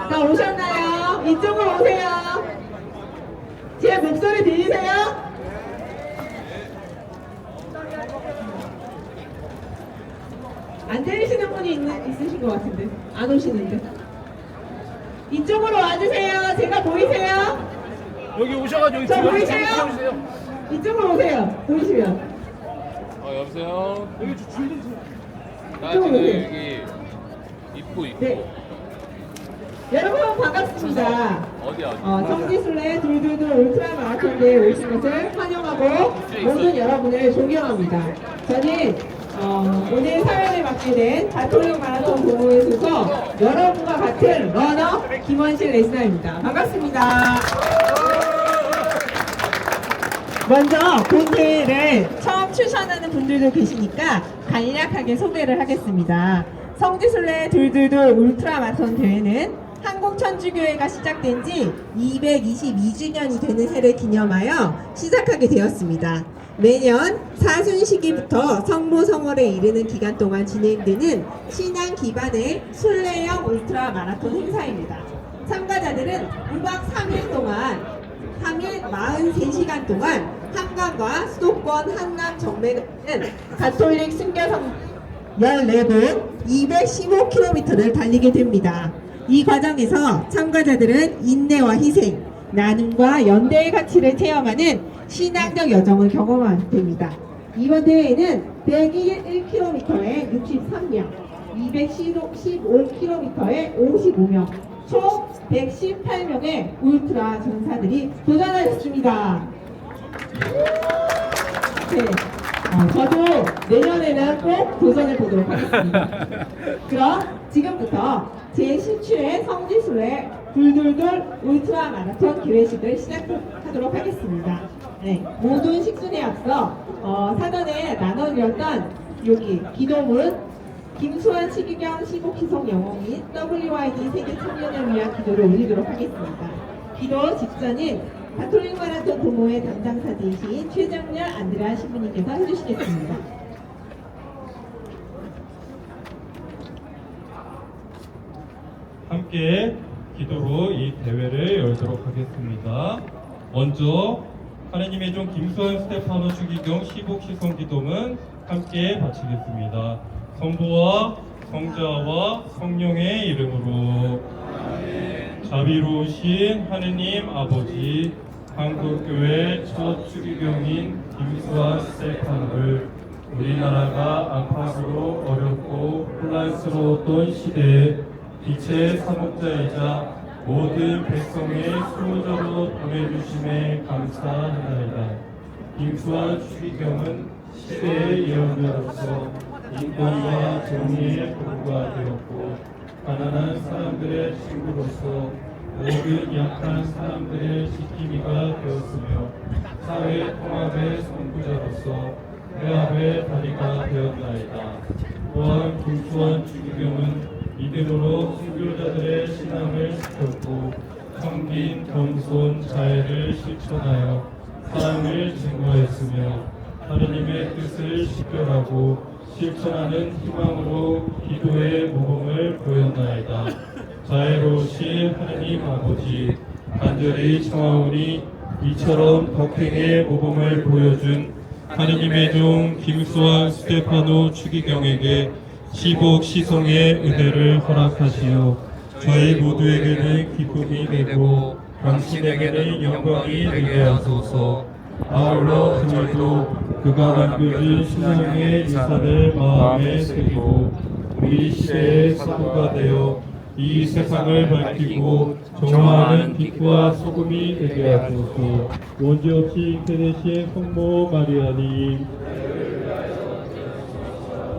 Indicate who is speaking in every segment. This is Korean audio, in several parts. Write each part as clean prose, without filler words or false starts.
Speaker 1: 다 오셨나요? 이쪽으로 오세요. 제 목소리 들리세요? 안 들리시는 분이 있으신 것 같은데 안 오시는데. 이쪽으로 와주세요. 제가 보이세요?
Speaker 2: 여기 오셔가지고
Speaker 1: 저
Speaker 2: 여기
Speaker 1: 보이세요?
Speaker 2: 주세요.
Speaker 1: 이쪽으로 오세요. 보이시면.
Speaker 2: 여보세요. 여기 줄좀 나
Speaker 1: 이쪽으로
Speaker 2: 지금
Speaker 1: 오세요.
Speaker 2: 여기 입구 있고.
Speaker 1: 네. 여러분 반갑습니다.
Speaker 2: 어디야?
Speaker 1: 성지순례 둘둘둘 울트라 마라톤대에 오신 것을 환영하고 모든 여러분을 존경합니다. 저는 오늘 사연을 맡게 된 가톨릭 마라톤 동호회 소속 여러분과 같은 러너 김원실 레스너입니다. 반갑습니다. 먼저 본 대회를 처음 출전하는 분들도 계시니까 간략하게 소개를 하겠습니다. 성지순례 둘둘둘 울트라 마라톤 대회는 한국천주교회가 시작된 지 222주년이 되는 해를 기념하여 시작하게 되었습니다. 매년 사순시기부터 성모성월에 이르는 기간 동안 진행되는 신앙 기반의 순례형 울트라 마라톤 행사입니다. 참가자들은 2박 3일 동안 43시간 동안 한강과 수도권 한남 정맥은 가톨릭 순교성 14분 215km를 달리게 됩니다. 이 과정에서 참가자들은 인내와 희생, 나눔과 연대의 가치를 체험하는 신앙적 여정을 경험하게 됩니다. 이번 대회는 101km에 63명, 215km에 55명, 총 118명의 울트라 전사들이 도전하였습니다. 네, 저도 내년에는 꼭 도전해 보도록 하겠습니다. 그럼 지금부터 제10주의 성지순례 둘둘둘 울트라 마라톤 기회식을 시작하도록 하겠습니다. 네, 모든 식순에 앞서 사전에 나눠드렸던 여기 기도문 김수환 치기경 시복희송 영어 및 WYD 세계 청년을 위한 기도를 올리도록 하겠습니다. 기도 직전인 가톨릭 마라톤 동호회 담당사제이신 최정렬 안드레아 신부님께서 해주시겠습니다.
Speaker 3: 함께 기도로 이 대회를 열도록 하겠습니다. 먼저 하느님의 종 김수환 스테파노 추기경 시복시송 기도문 함께 바치겠습니다. 성부와 성자와 성령의 이름으로. 자비로우신 하느님 아버지, 한국교회 첫 추기경인 김수환 스테파노를 우리나라가 안팎으로 어렵고 혼란스러웠던 시대에 빛의 사목자이자 모든 백성의 수호자로 보내주심에 감사하나이다. 김수환 추기경은 시대의 예언자로서 인권과 정의의 도구가 되었고, 가난한 사람들의 친구로서 모든 약한 사람들의 지킴이가 되었으며, 사회 통합의 선구자로서 회합의 다리가 되었나이다. 또한 김수환 추기경은 믿음으로 순교자들의 신앙을 지켰고, 섬긴 겸손 자애를 실천하여 사랑을 증거했으며, 하느님의 뜻을 식별하고 실천하는 희망으로 기도의 모범을 보였나이다. 자애로우신 하느님 아버지, 간절히 청하오니 이처럼 덕행의 모범을 보여준 하느님의 종 김수환 스테파노 추기경에게 시복 시송의 은혜를 허락하시어 저희 모두에게는 기쁨이 되고 당신에게는 영광이 되게 하소서. 아울러 저희도 그가 남겨준 신앙의 유산을 마음에 새기고 우리 시대의 사도가 되어 이 세상을 밝히고 정화하는 빛과 소금이 되게 하소서. 원죄 없이 잉태 되신 성모 마리아님,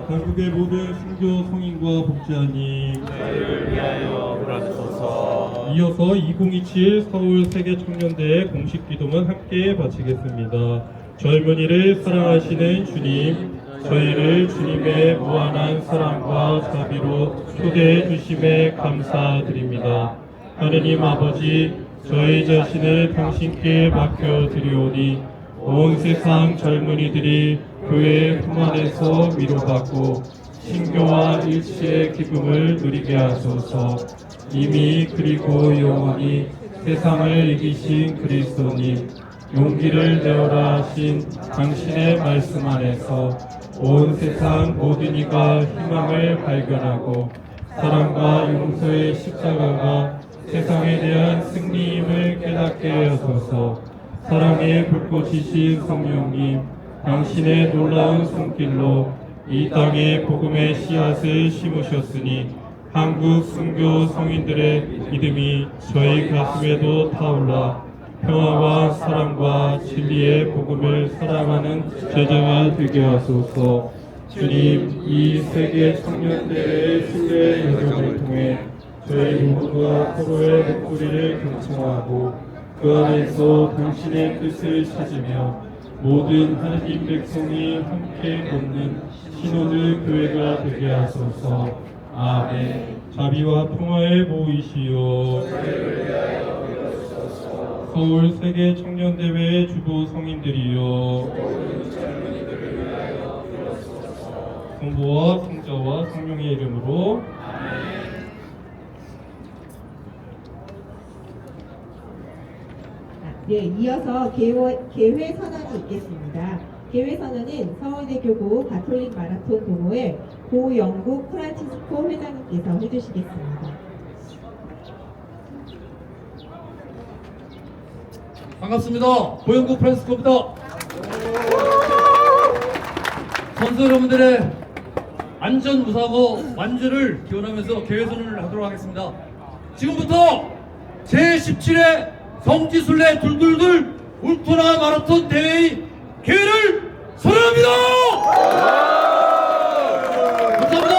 Speaker 3: 한국의 모든 순교 성인과 복지아님,
Speaker 2: 저희를 위하여 불러주소서.
Speaker 3: 이어서 2027 서울 세계 청년대회 공식 기도문 함께 바치겠습니다. 젊은이를 사랑하시는 주님, 저희를 주님의 무한한 사랑과 자비로 초대해 주심에 감사드립니다. 하느님 아버지, 저희 자신을 당신께 맡겨드리오니 온 세상 젊은이들이 교회의 품 안에서 위로받고 신교와 일치의 기쁨을 누리게 하소서. 이미 그리고 영원히 세상을 이기신 그리스도님, 용기를 내어라 하신 당신의 말씀 안에서 온 세상 모든 이가 희망을 발견하고 사랑과 용서의 십자가가 세상에 대한 승리임을 깨닫게 하소서. 사랑의 불꽃이신 성령님, 당신의 놀라운 손길로 이 땅에 복음의 씨앗을 심으셨으니 한국 순교 성인들의 믿음이 저희 가슴에도 타올라 평화와 사랑과 진리의 복음을 사랑하는 제자가 되게 하소서. 주님, 이 세계 청년대회의 순례 여정을 통해 저희 모두가 서로의 목소리를 경청하고 그 안에서 당신의 뜻을 찾으며 모든 하나님 백성이 함께 걷는 신혼의 교회가 되게 하소서. 아멘. 자비와 평화의 보이시오. 서울 세계 청년대회의 주보 성인들이요, 성부와 성자와 성령의 이름으로.
Speaker 1: 네, 이어서 개회 선언이 있겠습니다. 개회 선언은 서울대교구 가톨릭 마라톤 동호회 고영국 프란치스코 회장님께서 해주시겠습니다.
Speaker 4: 반갑습니다. 고영국 프란시스코입니다. 선수 여러분들의 안전 무사고 완주를 기원하면서 개회 선언을 하도록 하겠습니다. 지금부터 제17회 성지순례 둘둘둘 울트라 마라톤 대회의 개회를 선언합니다. 감사합니다.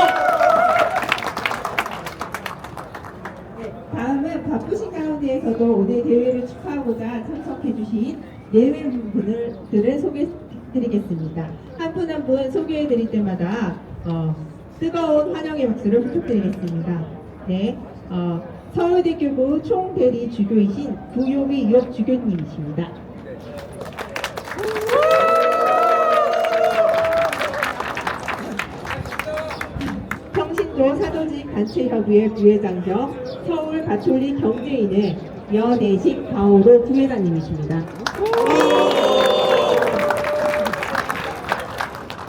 Speaker 1: 네, 다음은 바쁘신 가운데에서도 오늘 대회를 축하하고자 참석해주신 4명 분들을 소개해드리겠습니다. 한 분 한 분 소개해드릴 때마다 뜨거운 환영의 박수를 부탁드리겠습니다. 네, 서울대교구 총대리 주교이신 구요미 유업 주교님이십니다. 평신도 사도직 단체협의회 부회장 겸 서울 가톨릭 경제인회 여대식 바오로 부회장님이십니다.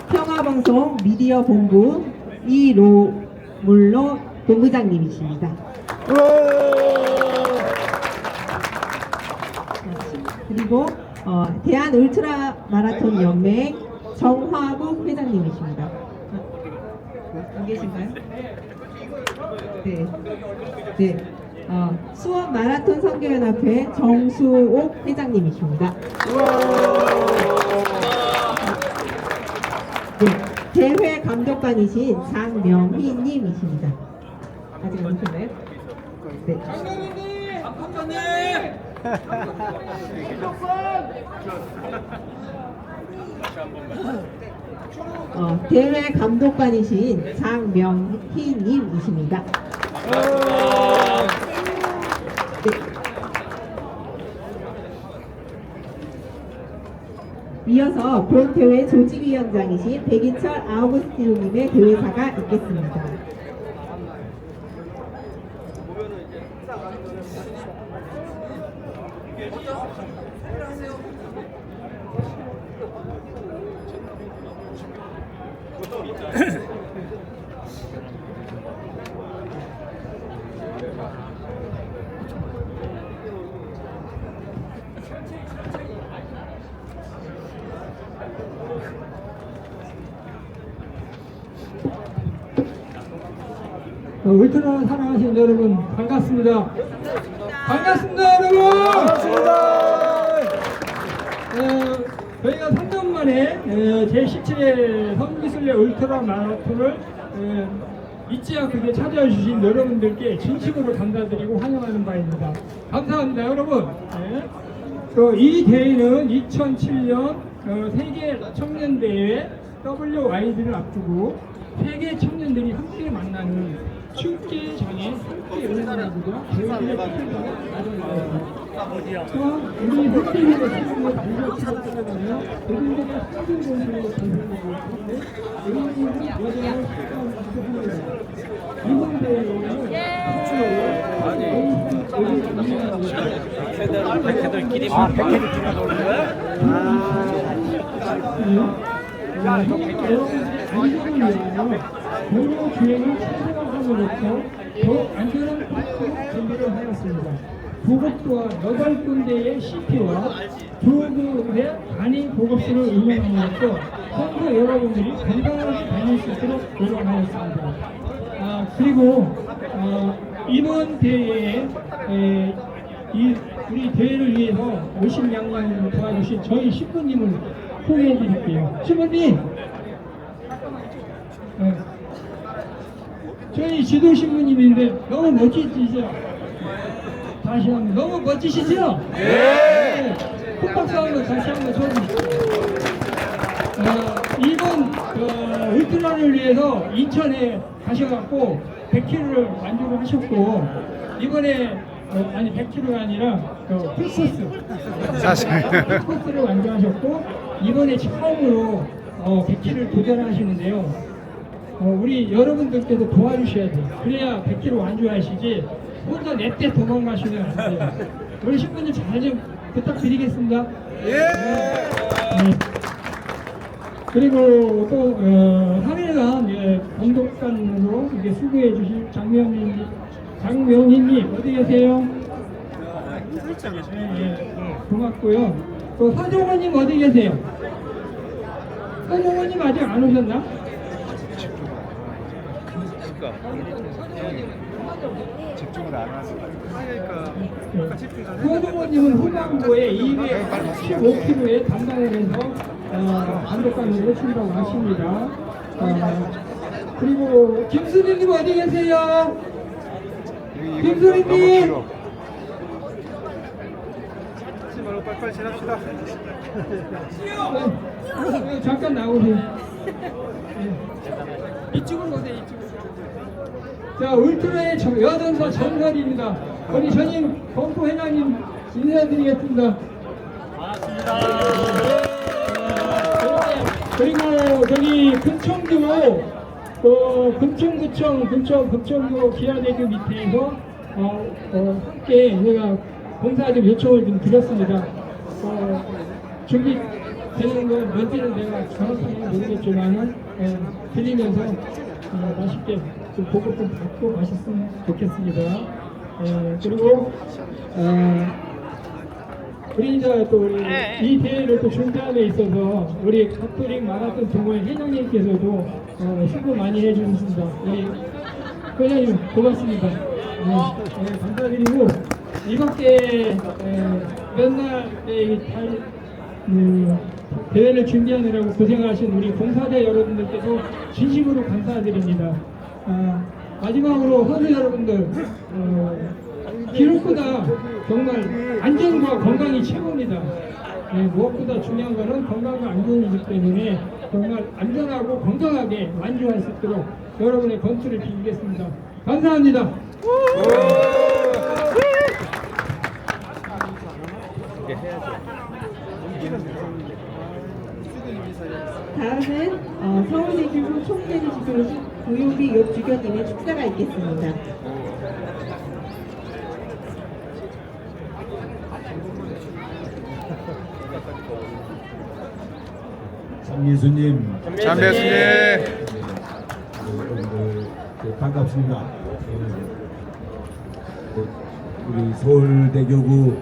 Speaker 1: 평화방송 미디어 본부 이로물로 본부장님이십니다. 그리고 대한 울트라 마라톤 연맹 정화국 회장님이십니다. 안 계신가요? 네. 네. 수원 마라톤 선교연합회 정수옥 회장님이십니다. 네. 대회 감독관이신 장명희님이십니다. 아직 안 오셨나요? 네.
Speaker 4: 감독관님!
Speaker 1: 대회 감독관이신 장명희님이십니다. 네. 이어서 본 대회 조직위원장이신 백인철 아우구스티노님의 대회사가 있겠습니다.
Speaker 5: 울트라 사랑하시는 여러분 반갑습니다. 반갑습니다, 여러분. 반갑습니다. 저희가 3년 만에 제17회 성지순례 울트라 마라톤을 잊지 않고 이제 찾아와 주신 여러분들께 진심으로 감사드리고 환영하는 바입니다. 감사합니다, 여러분. 이 대회는 2007년 세계 청년대회 WYD를 앞두고 세계 청년들이 함께 만나는 축제장에 함께 열린다고요. 대회의 축제장을 마련하였습니다. 또한 우리 흑대회의 친구들 발견치고 따라가며 그들에게 사진 공부를 전달하고 있는데 여러분들은 여전히 시간을 지켜줍니다. 이번 대회는 백해들끼리 도로 주행을 최소화함으로써 더 안전한 코스로 준비를 하였습니다. 보급소와 8군데의 CP와 2군데 단위 보급소를 운영함으로써 선수 여러분들이 건강하게 다닐 수 있도록 노력하였습니다. 그리고 이번 대회에 우리 대회를 위해서 열심양양으로 도와주신 저희 신부님을 소개해 드릴게요. 신부님! 저희 지도 신부님인데 너무 멋지시죠? 다시 한번 너무 멋지시죠? 네! 큰 박수 한번 다시 한번 쳐주시죠. 이번 울트라를 위해서 인천에 가셔갖고 100km를 완주를 하셨고 이번에 아니 100km가 아니라 풀코스 풀코스를 완주하셨고 이번에 처음으로 100km를 도전하시는데요. 우리 여러분들께서 도와주셔야 돼요. 그래야 100km 완주하시지 혼자 냅대 도망가시면 안 돼요. 우리 신부님 잘 좀 부탁드리겠습니다. 네. 그리고 또 3일간 감독관으로 이렇게 수고해 주신 장명희님 어디 계세요? 네, 고맙고요. 또 서정호님 어디 계세요? 서정호님 아직 안 오셨나?
Speaker 6: 집중을 안 하지.
Speaker 5: 서정호님은 후반부에 285km에 담당을 해서 감독관으로 출발하십니다. 그리고 김수리님 어디 계세요? 김수리님!
Speaker 6: 하지 말고 빨리빨리 지납시다.
Speaker 5: 잠깐 나오세요. 이쪽으로 오세요, 이쪽으로. 자, 울트라의 여전사 전설입니다. 우리 전임 범포 회장님 인사드리겠습니다. 반갑습니다. 그리고 저기 금천구 금천구 기아대교 밑에서 함께 제가 봉사 좀 요청을 좀 드렸습니다. 준비되는 거 뭔지는 내가 정확하게 모르겠지만은 드리면서 맛있게 좀 보급 좀 받고 가셨으면 좋겠습니다. 그리고 우리 이제 또 이 대회를 또 준비함에 있어서 우리 가톨릭 마라톤 동호회 회장님께서도 수고 많이 해주셨습니다. 우리 회장님 고맙습니다. 감사드리고 이밖에 몇날 대회를 준비하느라고 고생하신 우리 봉사자 여러분들께도 진심으로 감사드립니다. 마지막으로 선수 여러분들 기록보다 정말 안전과 건강이 최고입니다. 무엇보다 중요한 것은 건강과 안전이기 때문에 정말 안전하고 건강하게 완주할 수 있도록 여러분의 건투를 빌겠습니다. 감사합니다.
Speaker 1: 다음은 서울대교구 총대리 지도실 고요비 옆주교님의 축사가 있겠습니다.
Speaker 7: 장예수님,
Speaker 2: 장배수님.
Speaker 7: 반갑습니다. 우리 서울대교구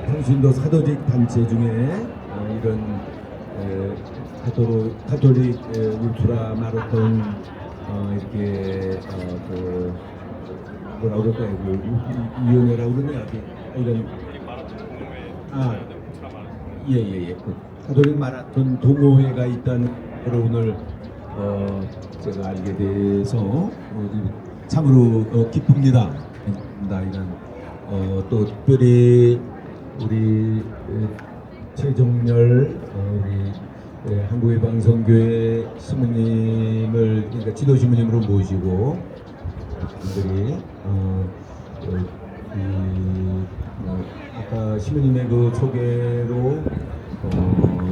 Speaker 7: 평신도 사도직 단체 중에 이런 가톨릭 울트라 마라톤 이렇게 뭐라 그럴까요? 위원회라고 그러냐? 이런 예예예. 가톨릭 마라톤 동호회가 있다는 걸 오늘 제가 알게 돼서 참으로 기쁩니다. 이런 또 특별히 우리 최종렬 우리 한국의 방송교회 신부님을 그러니까 지도 신부님으로 모시고 분들이 아까 신부님의 그 소개로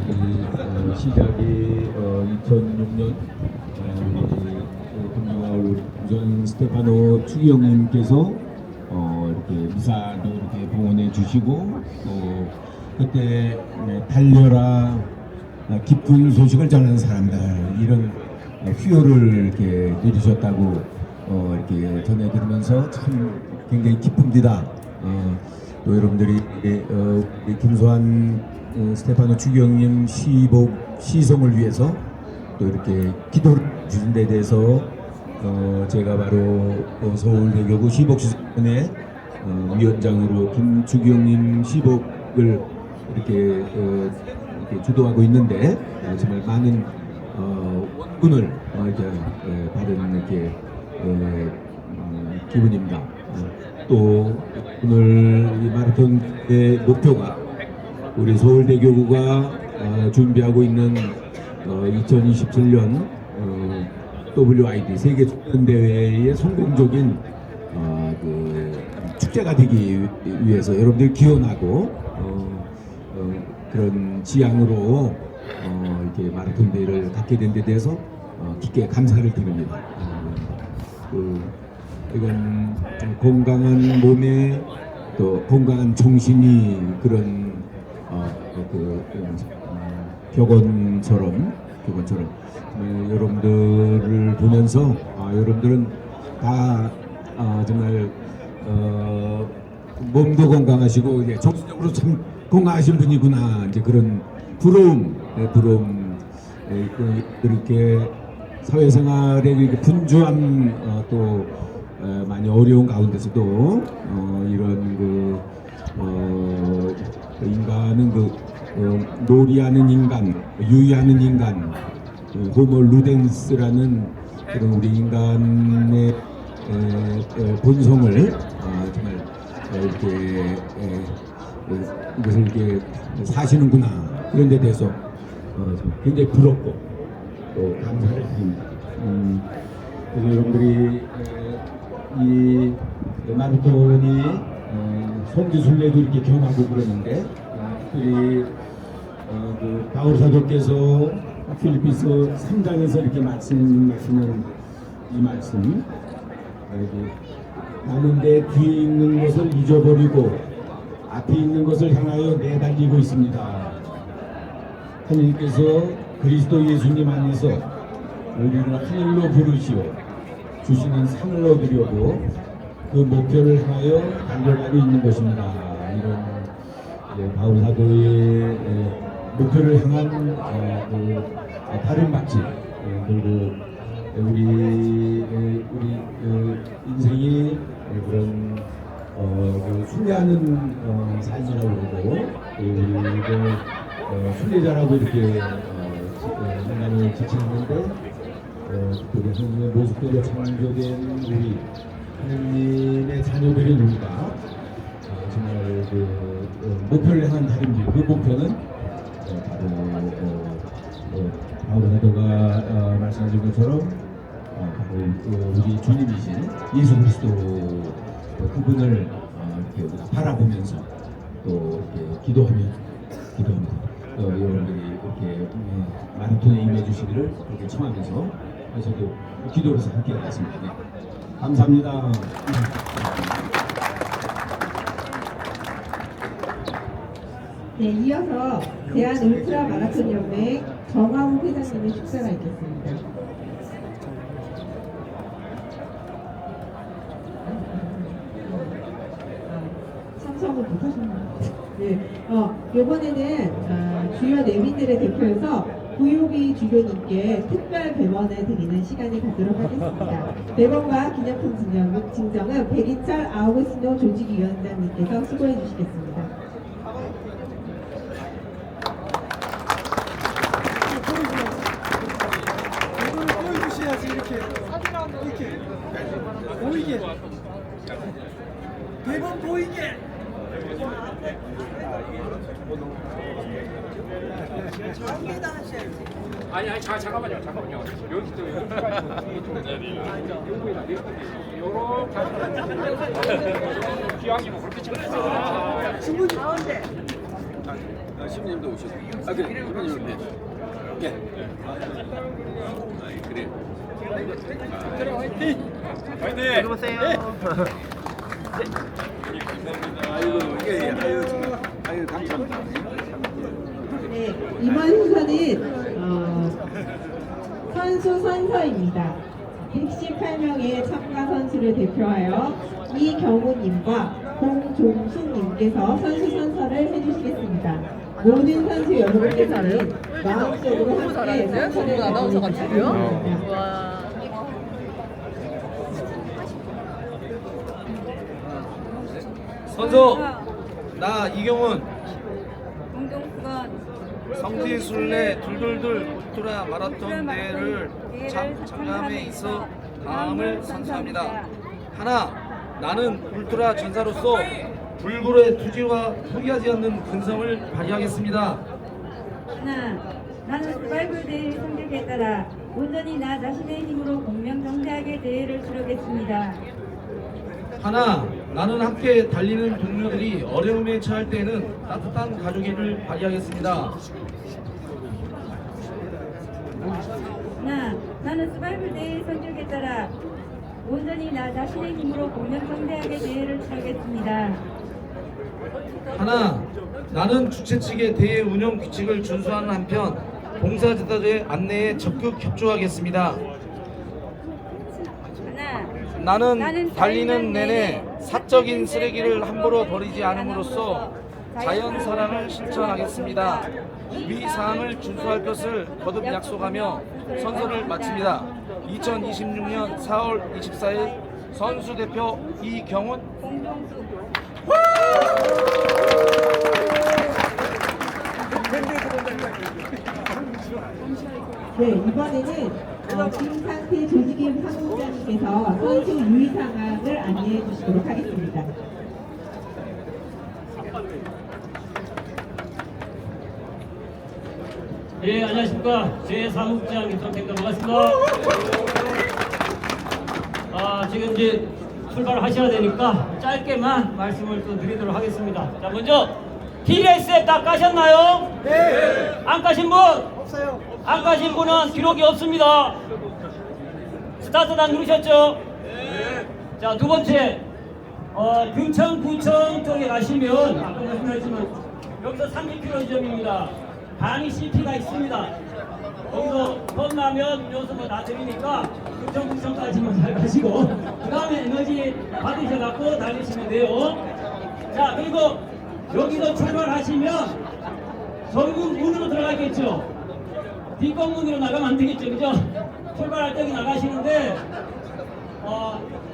Speaker 7: 이 시작이 2006년 금융마을 우전 스테파노 추기영님께서 이렇게 미사도 이렇게 봉헌해 주시고 또 그때 달려라 기쁜 소식을 전하는 사람들 이런 휴요를 이렇게 내주셨다고 이렇게 전해 들으면서 참 굉장히 기쁩니다. 또 여러분들이 우리 김소환 스테파노 추기경님 시송을 위해서 또 이렇게 기도를 주신 데 대해서 제가 바로 서울대교구 시복시선의 위원장으로 김추기경님 시복을 이렇게 주도하고 있는데 정말 많은 원군을 이제 받은 이렇게 기분입니다. 또 오늘 이 마라톤의 목표가 우리 서울대교구가 준비하고 있는 2027년 WID 세계 청년 대회의 성공적인 그 축제가 되기 위해서 여러분들 기원하고 그런 지향으로 이렇게 마라톤 대회를 갖게 된 데 대해서 깊게 감사를 드립니다. 이건 좀 건강한 몸에 또 건강한 정신이 그런 격언처럼 여러분들을 보면서 여러분들은 다 정말 몸도 건강하시고 이제 정신적으로 참 건강하신 분이구나 이제 그런 부러움 이렇게 사회생활에 이렇게 분주한 또 많이 어려운 가운데서도 이런 인간은 놀이하는 인간, 유의하는 인간, 호모 루덴스라는 그런 우리 인간의 본성을 정말 이렇게 이것을 이렇게 사시는구나 그런 데 대해서 굉장히 부럽고 또 감사를 드립니다. 그래서 여러분들이 이 마라톤이 성지순례도 이렇게 경하고 그러는데 특별히 그 바울 사도께서 필리핀서 3장에서 이렇게 말씀하시는 이 말씀 나는 내 뒤에 있는 것을 잊어버리고 앞에 있는 것을 향하여 내달리고 있습니다. 하나님께서 그리스도 예수님 안에서 우리를 하늘로 부르시오 주시는 상을 얻으려고 그 목표를 향하여 달려가고 있는 것입니다. 이런 바울 사도의 목표를 향한 다른 맛집 그리고 우리 인생이 그런 순례하는 삶이라고 그러고 우리가 순례자라고 이렇게 인간을 지칭하는데 우리 하나님의 모습대로 창조된 우리 하나님의 자녀들인 우리가 정말 목표를 향한 다름질 그 목표는 바울 사도가 말씀하신 것처럼 우리 주님이신 예수 그리스도 그분을 이렇게 바라보면서 또 이렇게 기도합니다. 여러분들이 이렇게 마라톤에 임해 주시기를 그렇게 청하면서 저도 기도로서 함께 하겠습니다. 네. 감사합니다.
Speaker 1: 네, 이어서 대한 울트라 마라톤 연맹 정하우 회장님의 축사가 있겠습니다. 참석을 못하셨나요? 네, 이번에는 주요 내빈들의 대표에서 구요기 주교님께 특별 배원을 드리는 시간을 갖도록 하겠습니다. 배원과 기념품 증정은 백인철 아우구스티노 조직위원장님께서 수고해 주시겠습니다.
Speaker 6: 보여주셔야지 이렇게 보이게 대본 보이게
Speaker 8: 아니 잠깐만요. 여기서 요렇게 기왕이면 그렇게 찍어야
Speaker 6: 충분히 가운데
Speaker 9: 신부님도 오셨어. 아 그래, 신부님 네. 네. 그래.
Speaker 8: 화이팅!
Speaker 6: 들어오세요.
Speaker 9: 아이고 이게 아유 정말 아유 감사합니다.
Speaker 1: 네, 이번 순서는 선수 선서입니다. 118명의 참가 선수를 대표하여 이경우님과 공종숙님께서 선수 선서를 해주시겠습니다. 모든 선수 여러분께서는 마음속으로 함께 선서를 해주시기
Speaker 10: 선수 나 이경훈
Speaker 11: 공동수건
Speaker 10: 성지순례 둘둘둘 울트라 마라톤 대회를 참가함에 있어 다음을 선서합니다. 하나, 나는 울트라 전사로서 불굴의 투지와 포기하지 않는 근성을 발휘하겠습니다.
Speaker 11: 하나, 나는 서바이벌 대회의 성적에 따라 온전히 나 자신의 힘으로 공명정대하게 대회를 치르겠습니다.
Speaker 10: 하나, 나는 함께 달리는 동료들이 어려움에 처할 때에는 따뜻한 가족의 힘을 발휘하겠습니다.
Speaker 11: 하나, 나는 서바이벌 대회의 성적에 따라 온전히 나 자신의 힘으로 공명정대하게 대회를 치르겠습니다.
Speaker 10: 하나, 나는 주최 측의 대회 운영 규칙을 준수하는 한편 봉사자들의 안내에 적극 협조하겠습니다.
Speaker 11: 하나,
Speaker 10: 나는 달리는 내내 사적인 쓰레기를 함부로 버리지 않음으로써 자연 사랑을 실천하겠습니다. 위 사항을 준수할 것을 거듭 약속하며 선서를 마칩니다. 2026년 4월 24일 선수 대표 이경훈.
Speaker 11: 공동수
Speaker 1: 네, 이번에는 김상태 조직임 사무국장님께서 선수 유의 사항을 안내해 주시도록 하겠습니다.
Speaker 5: 예, 안녕하십니까. 제3국장 김성태입니다. 반갑습니다. 지금 이제 출발하셔야 되니까 짧게만 말씀을 또 드리도록 하겠습니다. 자, 먼저 T레이스에 딱 가셨나요? 네. 안 가신 분? 없어요. 안 가신 분은 기록이 없습니다. 스타트단 누르셨죠? 네. 자, 두 번째, 금천구청 쪽에 가시면 아까 말씀하셨지만 여기서 30km 지점입니다. 간이 CP가 있습니다. 거기서 건너면 음료수 다 드리니까 금천구청까지만 잘 가시고 그 다음에 에너지 받으셔갖고 달리시면 돼요. 자, 그리고 여기서 출발하시면 전국 문으로 들어가겠죠. 뒷건문으로 나가면 안 되겠죠, 그죠? 출발할 때 나가시는데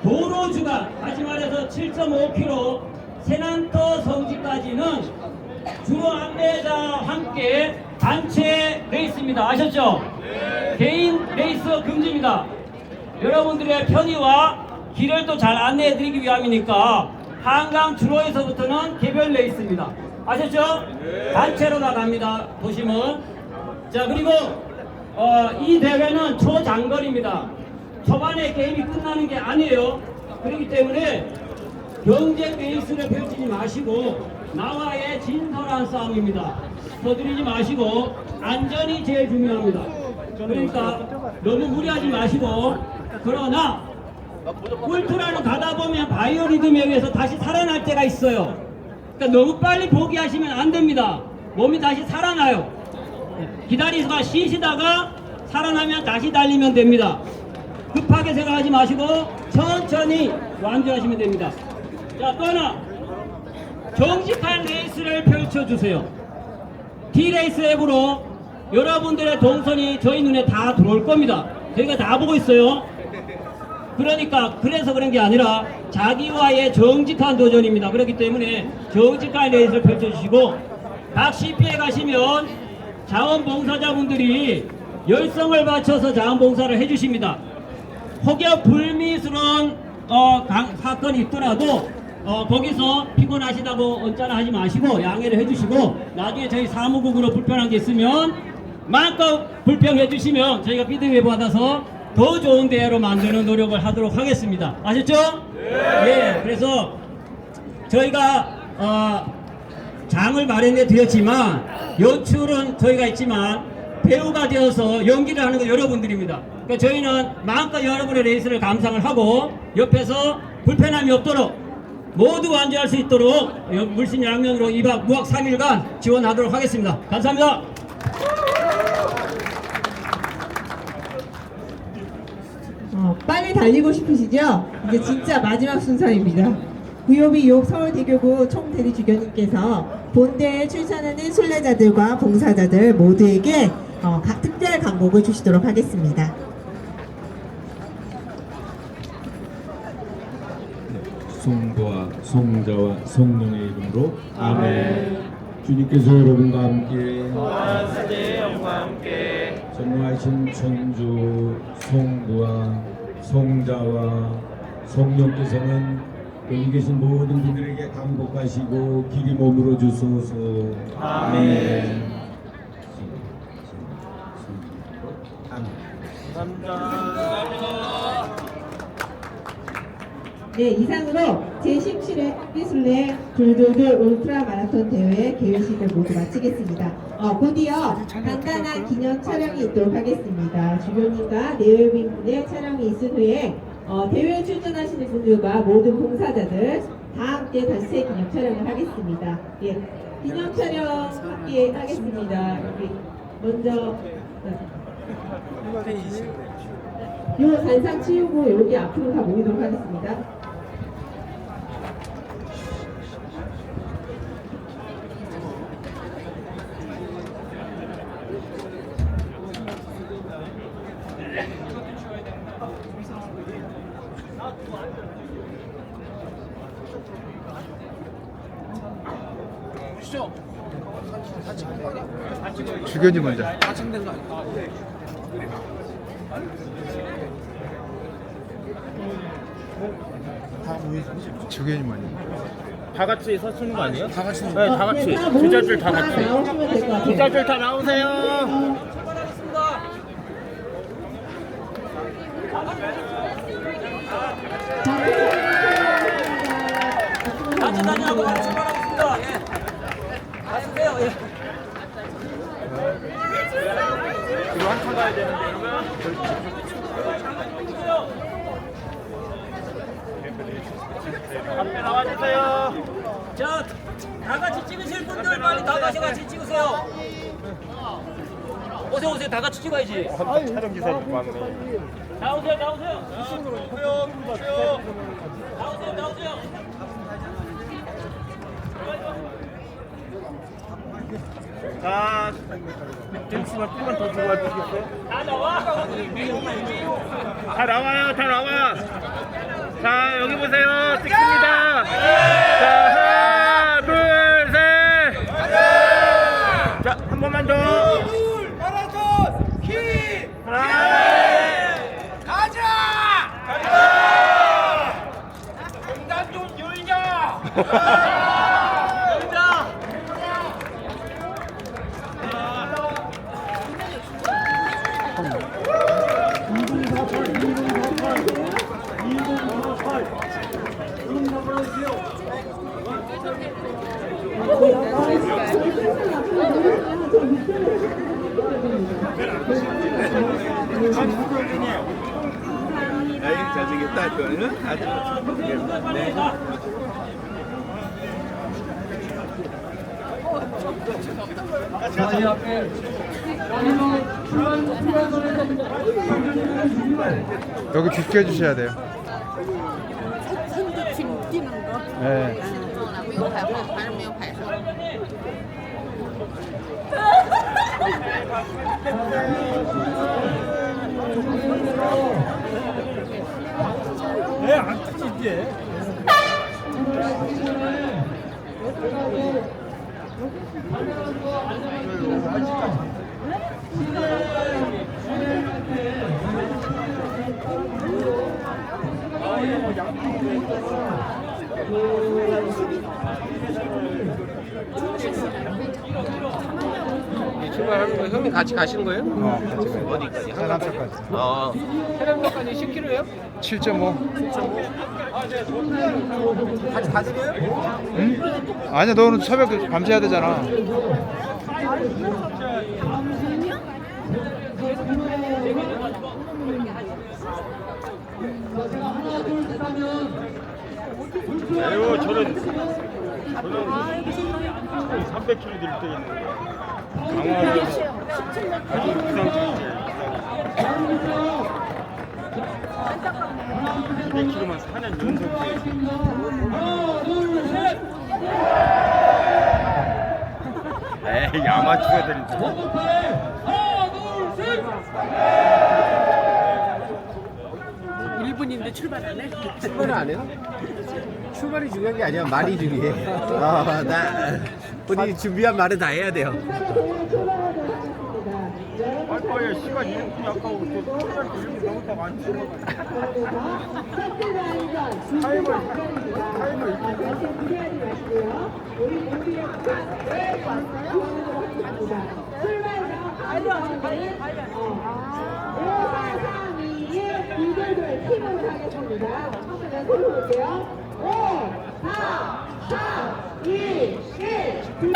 Speaker 5: 도로 주간, 다시 말해서 7.5km 세난터 성지까지는 주로 안내자와 함께 단체 레이스입니다. 아셨죠? 네. 개인 레이스 금지입니다. 여러분들의 편의와 길을 또 잘 안내해 드리기 위함이니까 한강 주로에서부터는 개별 레이스입니다. 아셨죠? 네. 단체로 나갑니다. 보시면. 자, 그리고 이 대회는 초장거리입니다. 초반에 게임이 끝나는 게 아니에요. 그렇기 때문에 경쟁 레이스를 펼치지 마시고 나와의 진솔한 싸움입니다. 서두르지 마시고 안전이 제일 중요합니다. 그러니까 너무 무리하지 마시고, 그러나 울트라를 가다 보면 바이오리듬에 의해서 다시 살아날 때가 있어요. 그러니까 너무 빨리 포기하시면 안 됩니다. 몸이 다시 살아나요. 기다리다가 쉬시다가 살아나면 다시 달리면 됩니다. 급하게 생각하지 마시고 천천히 완주하시면 됩니다. 자, 또 하나, 정직한 레이스를 펼쳐주세요. T레이스 앱으로 여러분들의 동선이 저희 눈에 다 들어올 겁니다. 저희가 다 보고 있어요. 그러니까 그래서 그런 게 아니라 자기와의 정직한 도전입니다. 그렇기 때문에 정직한 레이스를 펼쳐주시고, 각 CP에 가시면 자원봉사자분들이 열성을 바쳐서 자원봉사를 해주십니다. 혹여 불미스러운 사건이 있더라도 거기서 피곤하시다고 언짢아 하지 마시고 양해를 해주시고, 나중에 저희 사무국으로 불편한 게 있으면 마음껏 불평해 주시면 저희가 피드백 받아서 더 좋은 대회로 만드는 노력을 하도록 하겠습니다. 아셨죠? 네. 예, 그래서 저희가 장을 마련해 드렸지만 연출은 저희가 있지만 배우가 되어서 연기를 하는 건 여러분들입니다. 그러니까 저희는 마음껏 여러분의 레이스를 감상을 하고 옆에서 불편함이 없도록
Speaker 12: 모두 완주할 수 있도록 물씬 양면으로 2박 무학 3일간 지원하도록 하겠습니다. 감사합니다.
Speaker 1: 빨리 달리고 싶으시죠? 이제 진짜 마지막 순서입니다. 구요비 6 서울대교구 총대리주교님께서 본대에 출전하는 순례자들과 봉사자들 모두에게 각 특별 강목을 주시도록 하겠습니다.
Speaker 7: 성부와 성자와 성령의 이름으로 아멘. 주님께서 여러분과 함께 전능하신 천주 성부와 성자와 성령께서는 여기 계신 모든 분들에게 강복하시고 길이 머물러 주소서. 아멘.
Speaker 1: 네, 이상으로 제17회 학기순례 둘둘둘 울트라 마라톤 대회 개회식을 모두 마치겠습니다. 곧이어 간단한 기념 촬영이 있도록 하겠습니다. 주교님과 내외빈분의 촬영이 있은 후에 대회에 출전하시는 분들과 모든 봉사자들 다 함께 단체 기념 촬영을 하겠습니다. 예, 기념 촬영 함께 하겠습니다. 여기 먼저 요 단상 치우고 여기 앞으로 다 모이도록 하겠습니다.
Speaker 6: 주교님 먼저. 주교님 먼저.
Speaker 8: 다 같이 서주는 거 아니에요? 다 같이.
Speaker 6: 네,
Speaker 8: 다 같이. 두 자줄 다 같이.
Speaker 1: 나오시면 될 것 같아요.
Speaker 8: 두 자줄 다 나오세요.
Speaker 12: 같이 다니라고 출발하겠습니다. 예. 가세요. 예.
Speaker 8: 이거 한참 가야 되는데 여러분. 앞에 나와주세요.
Speaker 12: 자, 다 같이 찍으실 분들 빨리 다 같이 찍으세요. 오세요, 오세요. 다 같이 찍어야지.
Speaker 8: 촬영 기사님 많네.
Speaker 12: 나오세요, 나오세요. 나오세요, 나오세요.
Speaker 8: 자, 댄스만 조금만 더 들어갈 수 있겠어요?
Speaker 12: 다 나와.
Speaker 8: 다 나와요, 다 나와. 자, 여기 보세요. 찍습니다. 자, 하나, 둘, 셋. 자, 한 번만 더.
Speaker 6: 마라톤 키
Speaker 8: 하나,
Speaker 6: 가자. 공단 좀 열자. 잘생겼다, 그거는 아주. 네.
Speaker 5: 자, 이 앞에 마지막 출발선에서
Speaker 6: 여기 비켜해 주셔야 돼요.
Speaker 13: 손도 지금 뛰는 거?
Speaker 6: 네.
Speaker 13: 没有排后，还是没有排上。
Speaker 8: 왜안 뜨지 이제?
Speaker 9: 출발하는 거 형님 같이 가시는 거예요?
Speaker 6: 같이 가요.
Speaker 9: 어디까지?
Speaker 6: 해남서까지.
Speaker 9: 아.
Speaker 8: 해남까지 10km예요?
Speaker 6: 7.5.
Speaker 9: 같이 가드려요?
Speaker 6: 응? 아니야, 너는 새벽 밤새야 되잖아.
Speaker 5: 제가 하나 둘 셋 하면
Speaker 8: 아유 저는 300kg 될 때 있는 강화도 아주 부상처지. 200kg만 4년 연속. 에이 아마추어들인데.
Speaker 9: 출발을 안 해요? 출발이 중요한 게 아니야. 말이 중요해. 나 본인이 준비한 말은 다 해야 돼요.
Speaker 8: 빨리빨리 시간 이렇게 약하고 또 출발 이렇게 너무 다 많이 타임을
Speaker 1: 팀을 하겠습니다. 한번 해볼게요. 5, 4, 3, 2, 1.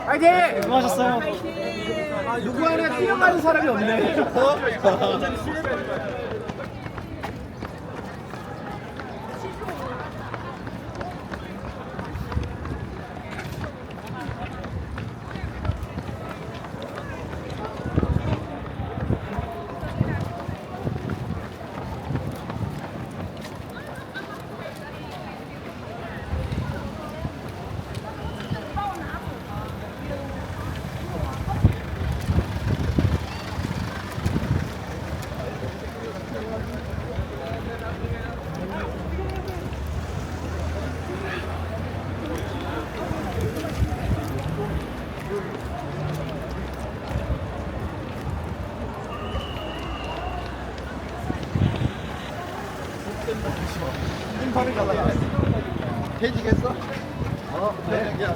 Speaker 8: 화이팅! 수고하셨어요. 아, 누구 하나 뛰어가는 사람이 없네.
Speaker 9: 해지겠어? 네. 야.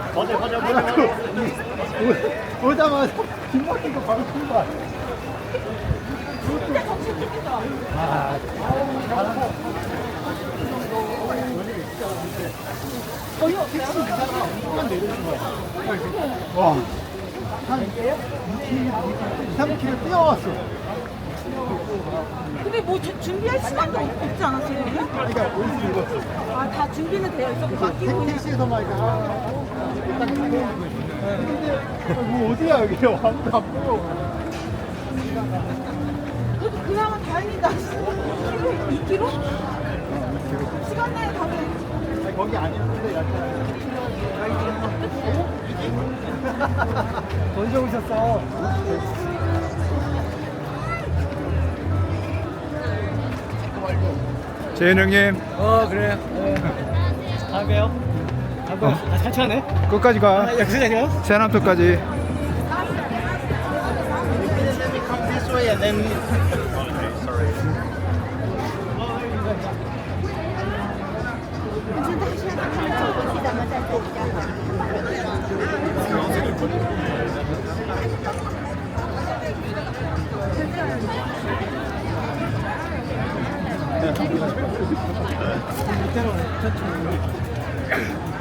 Speaker 9: 맞아. 오자마자 뒷 막히고 바로 큰 거 아니야?
Speaker 1: 거의 없어요?
Speaker 8: 와. 한 3km 뛰어왔어.
Speaker 13: 근데 뭐 준비할 시간도 없지 않았어요?
Speaker 8: 그러니까 옷을 입었어.
Speaker 13: 아, 다 준비는 되어 있었고 바뀌고 그냥.
Speaker 8: 택시에서 막 딱 근데 뭐 어디야 여기 아무도 안 보여.
Speaker 13: 그래도 그나마 다행이다. 2km? 시간 내에 가면.
Speaker 8: 아니, 거기 아니었는데 약간 언제 오셨어?
Speaker 6: 재현 형님
Speaker 8: 그래. 다음에 봬요. 천천히.
Speaker 6: 끝까지 가.
Speaker 8: 여기서
Speaker 6: 세남도까지.
Speaker 8: 밑으로 천천히.